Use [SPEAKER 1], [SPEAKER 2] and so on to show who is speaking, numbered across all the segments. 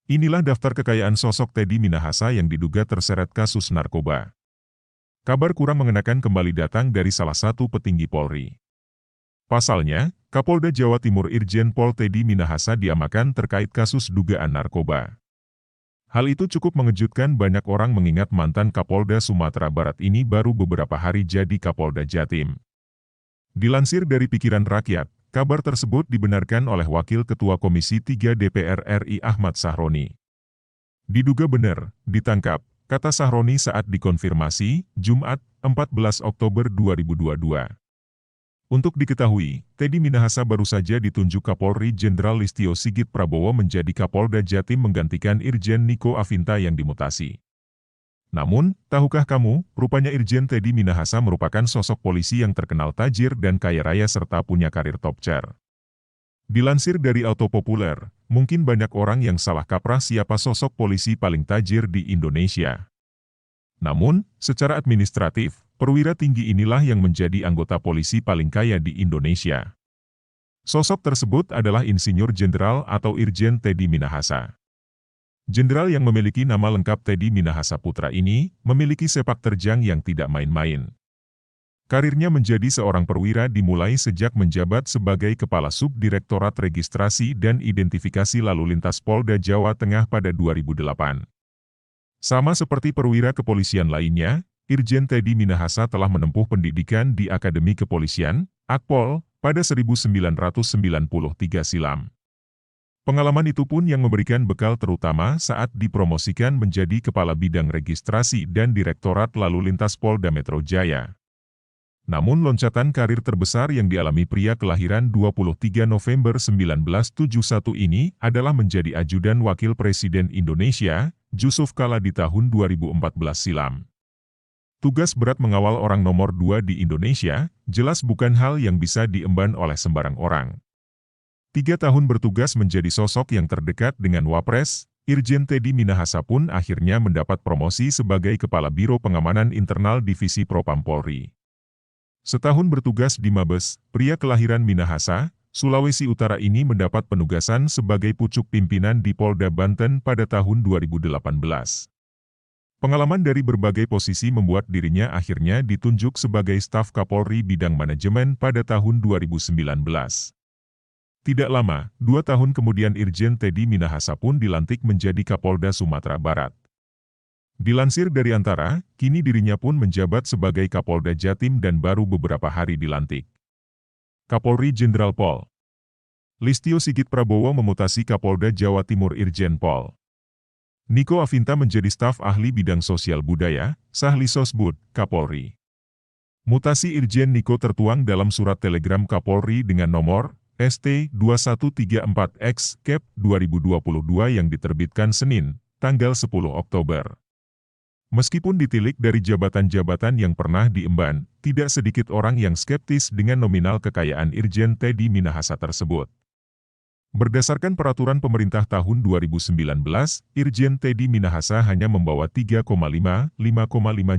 [SPEAKER 1] Inilah daftar kekayaan sosok Teddy Minahasa yang diduga terseret kasus narkoba. Kabar kurang mengenakan kembali datang dari salah satu petinggi Polri. Pasalnya, Kapolda Jawa Timur Irjen Pol Teddy Minahasa diamankan terkait kasus dugaan narkoba. Hal itu cukup mengejutkan banyak orang mengingat mantan Kapolda Sumatera Barat ini baru beberapa hari jadi Kapolda Jatim. Dilansir dari Pikiran Rakyat, kabar tersebut dibenarkan oleh Wakil Ketua Komisi 3 DPR RI Ahmad Sahroni. Diduga benar, ditangkap, kata Sahroni saat dikonfirmasi, Jumat, 14 Oktober 2022. Untuk diketahui, Teddy Minahasa baru saja ditunjuk Kapolri Jenderal Listio Sigit Prabowo menjadi Kapolda Jatim menggantikan Irjen Niko Afinta yang dimutasi. Namun, tahukah kamu, rupanya Irjen Teddy Minahasa merupakan sosok polisi yang terkenal tajir dan kaya raya serta punya karir top tier. Dilansir dari Auto Populer, mungkin banyak orang yang salah kaprah siapa sosok polisi paling tajir di Indonesia. Namun, secara administratif, perwira tinggi inilah yang menjadi anggota polisi paling kaya di Indonesia. Sosok tersebut adalah Insinyur Jenderal atau Irjen Teddy Minahasa. Jenderal yang memiliki nama lengkap Teddy Minahasa Putra ini, memiliki sepak terjang yang tidak main-main. Karirnya menjadi seorang perwira dimulai sejak menjabat sebagai Kepala Subdirektorat Registrasi dan Identifikasi Lalu Lintas Polda Jawa Tengah pada 2008. Sama seperti perwira kepolisian lainnya, Irjen Teddy Minahasa telah menempuh pendidikan di Akademi Kepolisian, Akpol, pada 1993 silam. Pengalaman itu pun yang memberikan bekal terutama saat dipromosikan menjadi Kepala Bidang Registrasi dan Direktorat Lalu Lintas Polda Metro Jaya. Namun loncatan karir terbesar yang dialami pria kelahiran 23 November 1971 ini adalah menjadi ajudan Wakil Presiden Indonesia, Jusuf Kalla di tahun 2014 silam. Tugas berat mengawal orang nomor 2 di Indonesia, jelas bukan hal yang bisa diemban oleh sembarang orang. 3 tahun bertugas menjadi sosok yang terdekat dengan Wapres, Irjen Teddy Minahasa pun akhirnya mendapat promosi sebagai Kepala Biro Pengamanan Internal Divisi Propam Polri. Setahun bertugas di Mabes, pria kelahiran Minahasa, Sulawesi Utara ini mendapat penugasan sebagai pucuk pimpinan di Polda Banten pada tahun 2018. Pengalaman dari berbagai posisi membuat dirinya akhirnya ditunjuk sebagai staf Kapolri Bidang Manajemen pada tahun 2019. Tidak lama, 2 tahun kemudian Irjen Teddy Minahasa pun dilantik menjadi Kapolda Sumatera Barat. Dilansir dari Antara, kini dirinya pun menjabat sebagai Kapolda Jatim dan baru beberapa hari dilantik. Kapolri Jenderal Pol. Listio Sigit Prabowo memutasi Kapolda Jawa Timur Irjen Pol Niko Afinta menjadi staf ahli bidang sosial budaya, Sahli Sosbud, Kapolri. Mutasi Irjen Niko tertuang dalam surat telegram Kapolri dengan nomor ST2134X, 2022 yang diterbitkan Senin, tanggal 10 Oktober. Meskipun ditilik dari jabatan-jabatan yang pernah diemban, tidak sedikit orang yang skeptis dengan nominal kekayaan Irjen Teddy Minahasa tersebut. Berdasarkan peraturan pemerintah tahun 2019, Irjen Teddy Minahasa hanya membawa 5,5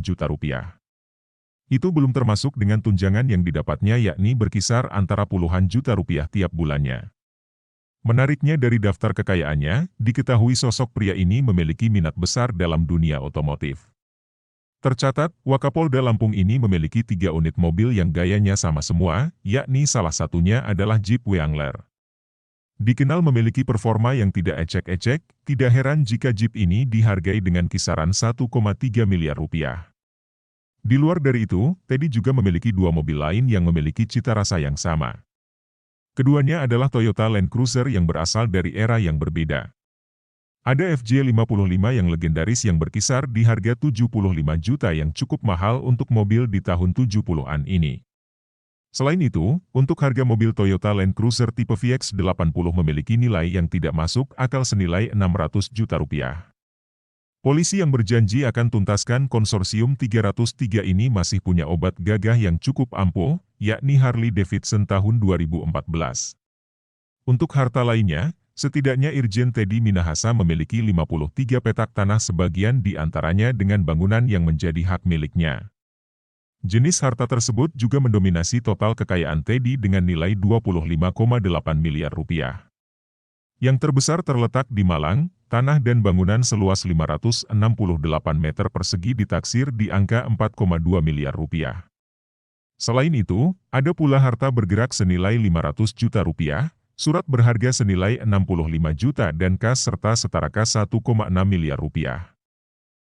[SPEAKER 1] juta rupiah. Itu belum termasuk dengan tunjangan yang didapatnya yakni berkisar antara puluhan juta rupiah tiap bulannya. Menariknya dari daftar kekayaannya, diketahui sosok pria ini memiliki minat besar dalam dunia otomotif. Tercatat, Wakapolda Lampung ini memiliki 3 unit mobil yang gayanya sama semua, yakni salah satunya adalah Jeep Wrangler. Dikenal memiliki performa yang tidak ecek-ecek, tidak heran jika Jeep ini dihargai dengan kisaran 1,3 miliar rupiah. Di luar dari itu, Teddy juga memiliki 2 mobil lain yang memiliki cita rasa yang sama. Keduanya adalah Toyota Land Cruiser yang berasal dari era yang berbeda. Ada FJ55 yang legendaris yang berkisar di harga 75 juta yang cukup mahal untuk mobil di tahun 70-an ini. Selain itu, untuk harga mobil Toyota Land Cruiser tipe VX80 memiliki nilai yang tidak masuk akal senilai 600 juta rupiah. Polisi yang berjanji akan tuntaskan konsorsium 303 ini masih punya obat gagah yang cukup ampuh, yakni Harley Davidson tahun 2014. Untuk harta lainnya, setidaknya Irjen Teddy Minahasa memiliki 53 petak tanah sebagian di antaranya dengan bangunan yang menjadi hak miliknya. Jenis harta tersebut juga mendominasi total kekayaan Teddy dengan nilai 25,8 miliar rupiah. Yang terbesar terletak di Malang, tanah dan bangunan seluas 568 meter persegi ditaksir di angka 4,2 miliar rupiah. Selain itu, ada pula harta bergerak senilai 500 juta rupiah, surat berharga senilai 65 juta dan kas serta setara kas 1,6 miliar rupiah.